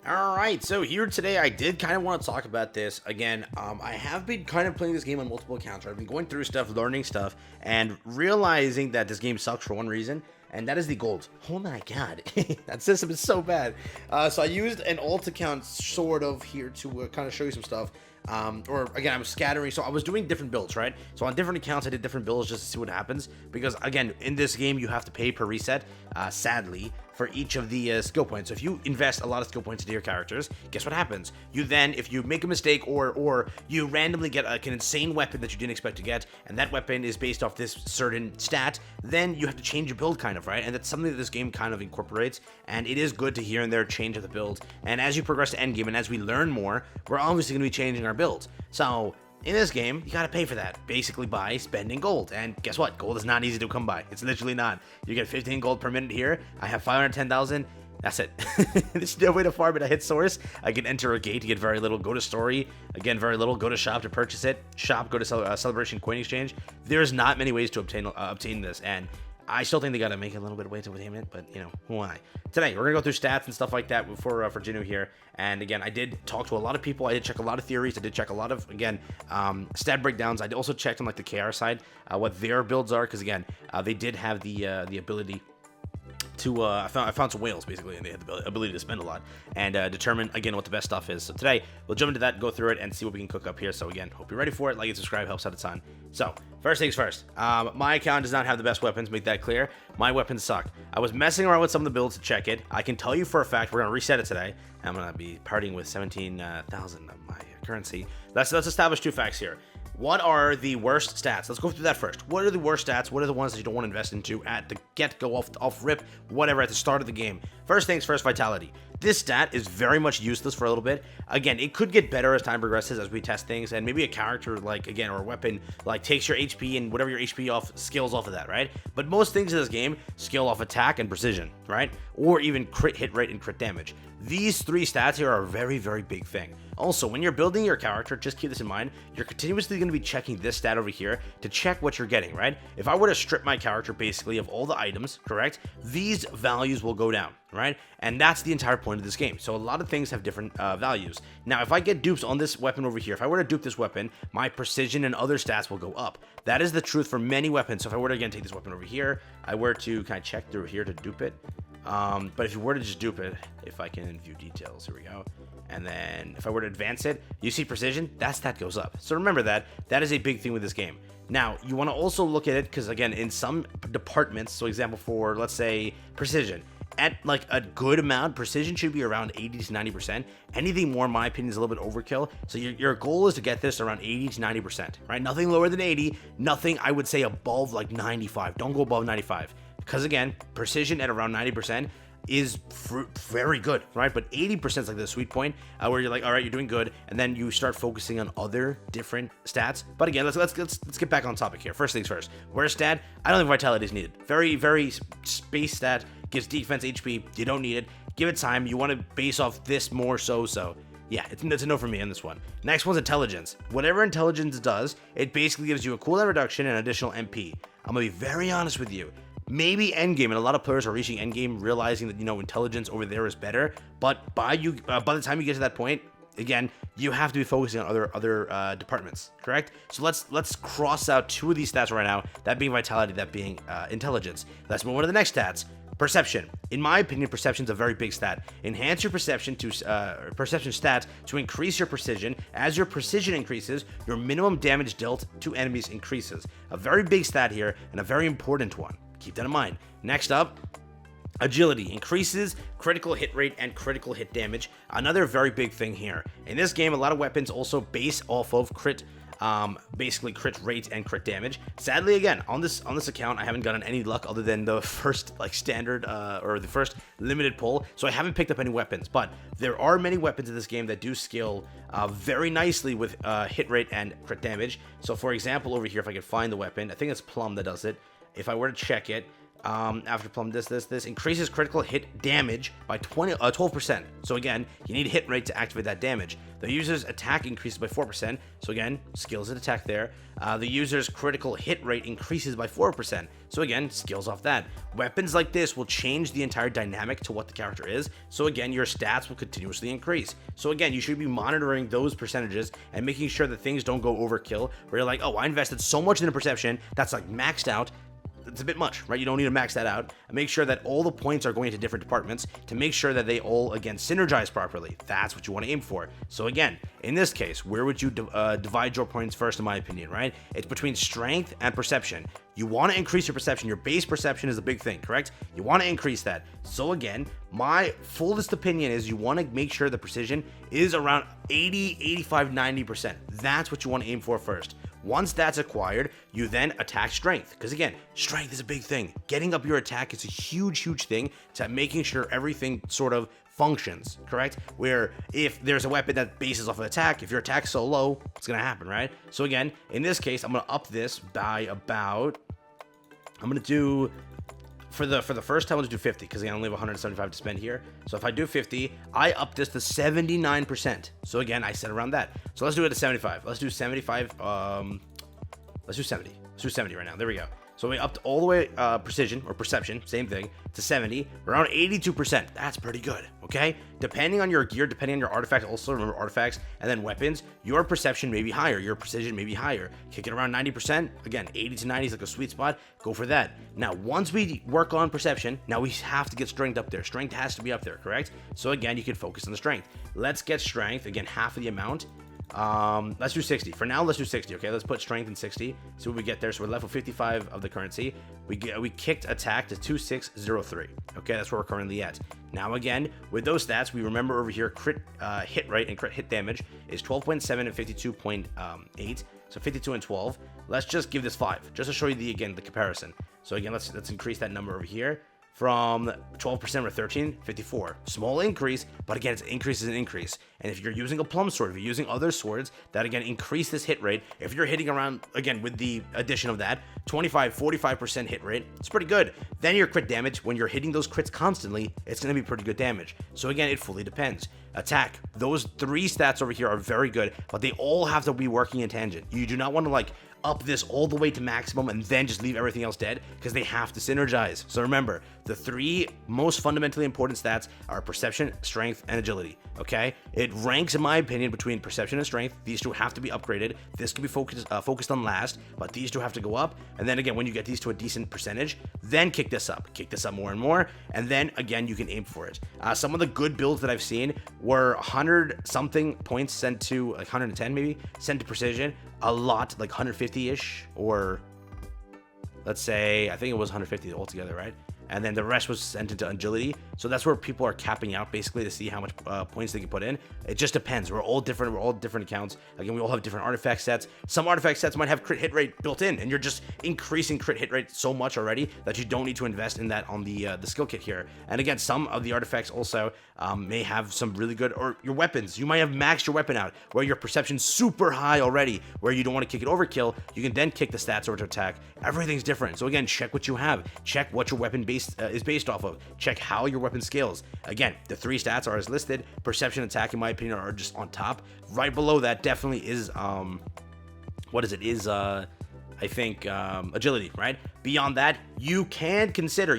All right, so here today I did kind of want to talk about this again. I have been kind of playing this game on multiple accounts. Right? I've been going through stuff, learning stuff, and realizing that this game sucks for one reason, and that is the gold. Oh my god, that system is so bad. So I used an alt account sort of here to kind of show you some stuff. Or again, I was scattering, so I was doing different builds, right? So on different accounts, I did different builds just to see what happens. Because again, in this game, you have to pay per reset, sadly, for each of the skill points. So if you invest a lot of skill points into your characters, guess what happens? You then, if you make a mistake or you randomly get an insane weapon that you didn't expect to get, and that weapon is based off this certain stat, then you have to change your build kind of, right? And that's something that this game kind of incorporates, and it is good to here and there change of the build. And as you progress to endgame and as we learn more, we're obviously going to be changing our build. So in this game, you gotta pay for that, basically by spending gold. And guess what? Gold is not easy to come by. It's literally not. You get 15 gold per minute here. I have 510,000. That's it. There's no way to farm it. I hit source. I can enter a gate to get very little. Go to story. Again, very little. Go to shop to purchase it. Shop. Go to celebration coin exchange. There's not many ways to obtain this. And I still think they gotta make a little bit of way to obtain it, but you know, who am I? Today, we're gonna go through stats and stuff like that for JINWOO here. And again, I did talk to a lot of people. I did check a lot of theories. I did check a lot of, again, stat breakdowns. I also checked on like the KR side, what their builds are, because again, they did have the ability to I found some whales basically, and they had the ability to spend a lot and determine again what the best stuff is. So today we'll jump into that, go through it, and see what we can cook up here. So again, hope you're ready for it. Like and subscribe helps out a ton. So first things first, my account does not have the best weapons. Make that clear. My weapons suck. I was messing around with some of the builds to check it. I can tell you for a fact we're gonna reset it today. I'm gonna be partying with 17,000 of my currency. Let's establish two facts here. What are the worst stats? Let's go through that first. What are the worst stats? What are the ones that you don't want to invest into at the get-go, off rip, whatever, at the start of the game? First things first, vitality. This stat is very much useless for a little bit. Again, it could get better as time progresses, as we test things, and maybe a character, like, again, or a weapon, like, takes your HP and whatever your HP off, skills off of that, right? But most things in this game skill off attack and precision, right? Or even crit hit rate and crit damage. These three stats here are a very, very big thing. Also, when you're building your character, just keep this in mind, you're continuously going to be checking this stat over here to check what you're getting, right? If I were to strip my character basically of all the items, correct, these values will go down, right? And that's the entire point of this game. So a lot of things have different values. Now, if I get dupes on this weapon over here, if I were to dupe this weapon, my precision and other stats will go up. That is the truth for many weapons. So if I were to, again, take this weapon over here, I were to kind of check through here to dupe it. But if you were to just dupe it, if I can view details, here we go. And then if I were to advance it, you see precision, that stat goes up. So remember that. That is a big thing with this game. Now, you want to also look at it because, again, in some departments, so example for, let's say, precision, at like a good amount, precision should be around 80 to 90%. Anything more, in my opinion, is a little bit overkill. So your goal is to get this around 80 to 90%, right? Nothing lower than 80, nothing, I would say, above like 95. Don't go above 95. Because again, precision at around 90% is very good, right? But 80% is like the sweet point where you're like, all right, you're doing good, and then you start focusing on other different stats. But again, let's get back on topic here. First things first. Worst stat, I don't think vitality is needed. Very, very space stat, gives defense HP. You don't need it. Give it time. You want to base off this more so. Yeah, it's a no for me on this one. Next one's intelligence. Whatever intelligence does, it basically gives you a cooldown reduction and additional MP. I'm gonna be very honest with you. Maybe endgame, and a lot of players are reaching endgame realizing that, you know, intelligence over there is better. But by the time you get to that point, again, you have to be focusing on other departments, correct? So let's cross out two of these stats right now. That being vitality, that being intelligence. Let's move on to the next stats. Perception. In my opinion, perception is a very big stat. Enhance your perception to perception stats to increase your precision. As your precision increases, your minimum damage dealt to enemies increases. A very big stat here and a very important one. Keep that in mind. Next up, agility increases critical hit rate and critical hit damage. Another very big thing here. In this game, a lot of weapons also base off of crit, basically crit rate and crit damage. Sadly, again, on this account, I haven't gotten any luck other than the first like standard or the first limited pull. So I haven't picked up any weapons, but there are many weapons in this game that do skill very nicely with hit rate and crit damage. So for example, over here, if I could find the weapon, I think it's Plum that does it. If I were to check it, After plum, this increases critical hit damage by 12%. So again, you need hit rate to activate that damage. The user's attack increases by 4%. So again, skills and attack there. The user's critical hit rate increases by 4%. So again, skills off that. Weapons like this will change the entire dynamic to what the character is. So again, your stats will continuously increase. So again, you should be monitoring those percentages and making sure that things don't go overkill, where you're like, oh, I invested so much in a perception that's like maxed out. It's a bit much, right? You don't need to max that out. And make sure that all the points are going into different departments to make sure that they all, again, synergize properly. That's what you want to aim for. So again, in this case, where would you divide your points first, in my opinion, right? It's between strength and perception. You want to increase your perception. Your base perception is a big thing, correct? You want to increase that. So again, my fullest opinion is you want to make sure the precision is around 80, 85, 90%. That's what you want to aim for first. Once that's acquired, you then attack strength. Because again, strength is a big thing. Getting up your attack is a huge, huge thing to making sure everything sort of functions, correct? Where if there's a weapon that bases off of attack, if your attack's so low, it's going to happen, right? So again, in this case, I'm going to up this by about, I'm going to do, for the first time, let's do 50, because I only have 175 to spend here. So if I do 50, I up this to 79%. So again, I set around that. So let's do it at 75. Let's do 75. Let's do 70. Let's do 70 right now. There we go. So we upped all the way precision or perception, same thing, to 70, around 82%. That's pretty good, okay? Depending on your gear, depending on your artifacts, also remember artifacts, and then weapons, your perception may be higher, your precision may be higher. Kick it around 90%, again, 80 to 90 is like a sweet spot, go for that. Now, once we work on perception, now we have to get strength up there. Strength has to be up there, correct? So again, you can focus on the strength. Let's get strength, again, half of the amount. Let's do 60 for now. Let's do 60. Okay, let's put strength in 60, see what we get there. So we're left with 55 of the currency. We kicked attack to 2603. Okay, that's where we're currently at. Now again, with those stats, we remember over here crit hit rate and crit hit damage is 12.7 and 52.8. So 52 and 12. Let's just give this 5 just to show you the comparison. So again, let's increase that number over here. From 12% or 13, 54. Small increase, but again, it's increase is an increase. And if you're using a plum sword, if you're using other swords that again increase this hit rate, if you're hitting around, again, with the addition of that, 25, 45% hit rate, it's pretty good. Then your crit damage, when you're hitting those crits constantly, it's going to be pretty good damage. So again, it fully depends. Attack, those 3 stats over here are very good, but they all have to be working in tangent. You do not want to like up this all the way to maximum and then just leave everything else dead, because they have to synergize. So remember, the 3 most fundamentally important stats are perception, strength, and agility. Okay, it ranks, in my opinion, between perception and strength. These 2 have to be upgraded. This can be focused on last, but these 2 have to go up. And then again, when you get these to a decent percentage, then kick this up more and more, and then again you can aim for it. Some of the good builds that I've seen were 100 something points sent to, like 110 maybe, sent to precision. A lot, like 150-ish, or let's say, I think it was 150 altogether, right? And then the rest was sent into agility. So that's where people are capping out basically to see how much points they can put in. It just depends. We're all different accounts. Again, we all have different artifact sets. Some artifact sets might have crit hit rate built in, and you're just increasing crit hit rate so much already that you don't need to invest in that on the skill kit here. And again, some of the artifacts also may have some really good, or your weapons. You might have maxed your weapon out where your perception's super high already, where you don't want to kick it overkill. You can then kick the stats over to attack. Everything's different. So again, check what you have. Check what your weapon is based off of. Check how your weapon scales. Again, the 3 stats are as listed. Perception, attack, in my opinion, are just on top. Right below that definitely is I think agility, right? Beyond that, you can consider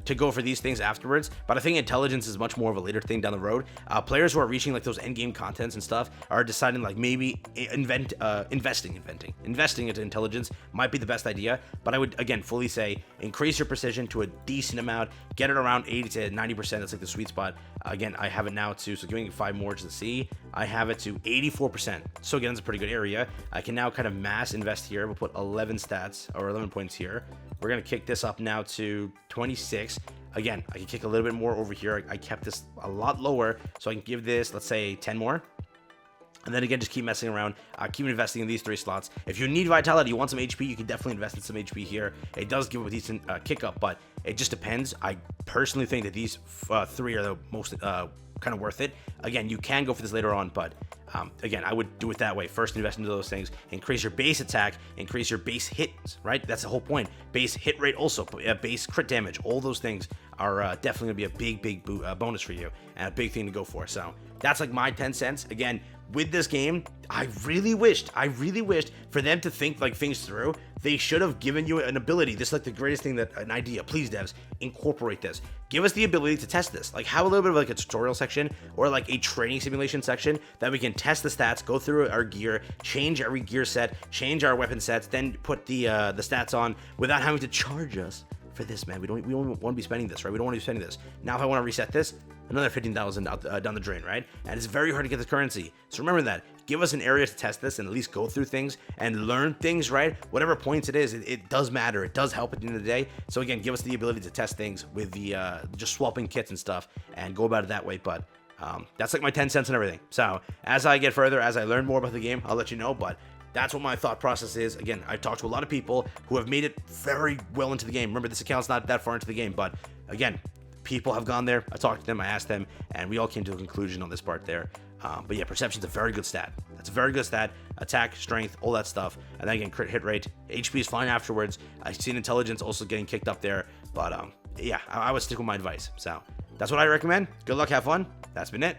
to go for these things afterwards, but I think intelligence is much more of a later thing down the road. Players who are reaching like those endgame contents and stuff are deciding like maybe investing into intelligence might be the best idea. But I would again fully say increase your precision to a decent amount, get it around 80 to 90%. That's like the sweet spot. Again, I have it now to, so giving 5 more to see, I have it to 84%. So again, it's a pretty good area. I can now kind of mass invest here. We'll put 11 stats or 11 points here. We're gonna kick this up now to 26. Again, I can kick a little bit more over here. I kept this a lot lower, so I can give this, let's say, 10 more. And then again, just keep messing around, keep investing in these 3 slots. If you need vitality, you want some HP, you can definitely invest in some HP here. It does give a decent kick up, but it just depends. I personally think that these 3 are the most kind of worth it. Again, you can go for this later on, but Again, I would do it that way. First, invest into those things. Increase your base attack. Increase your base hits, right? That's the whole point. Base hit rate also. Base crit damage. All those things are definitely going to be a big bonus for you and a big thing to go for. So that's like my 10 cents. Again, with this game, I really wished for them to think like things through. They should have given you an ability. This is like the greatest thing, that an idea. Please, devs, incorporate this. Give us the ability to test this. Like, have a little bit of like a tutorial section or like a training simulation section that we can test the stats, go through our gear, change every gear set, change our weapon sets, then put the stats on without having to charge us for this, man. We don't want to be spending this, right? We don't want to be spending this. Now, if I want to reset this, another 15,000 down the drain, right? And it's very hard to get the currency. So remember that. Give us an area to test this and at least go through things and learn things, right? Whatever points it is, it does matter. It does help at the end of the day. So again, give us the ability to test things with the just swapping kits and stuff and go about it that way. But that's like my 10 cents and everything. So as I get further, as I learn more about the game, I'll let you know. But that's what my thought process is. Again, I talked to a lot of people who have made it very well into the game. Remember, this account's not that far into the game, but again, people have gone there. I talked to them, I asked them, and we all came to a conclusion on this part there. But yeah, perception's a very good stat. That's a very good stat. Attack, strength, all that stuff. And then again, crit hit rate. HP is fine afterwards. I've seen intelligence also getting kicked up there. But yeah, I would stick with my advice. So that's what I recommend. Good luck, have fun. That's been it.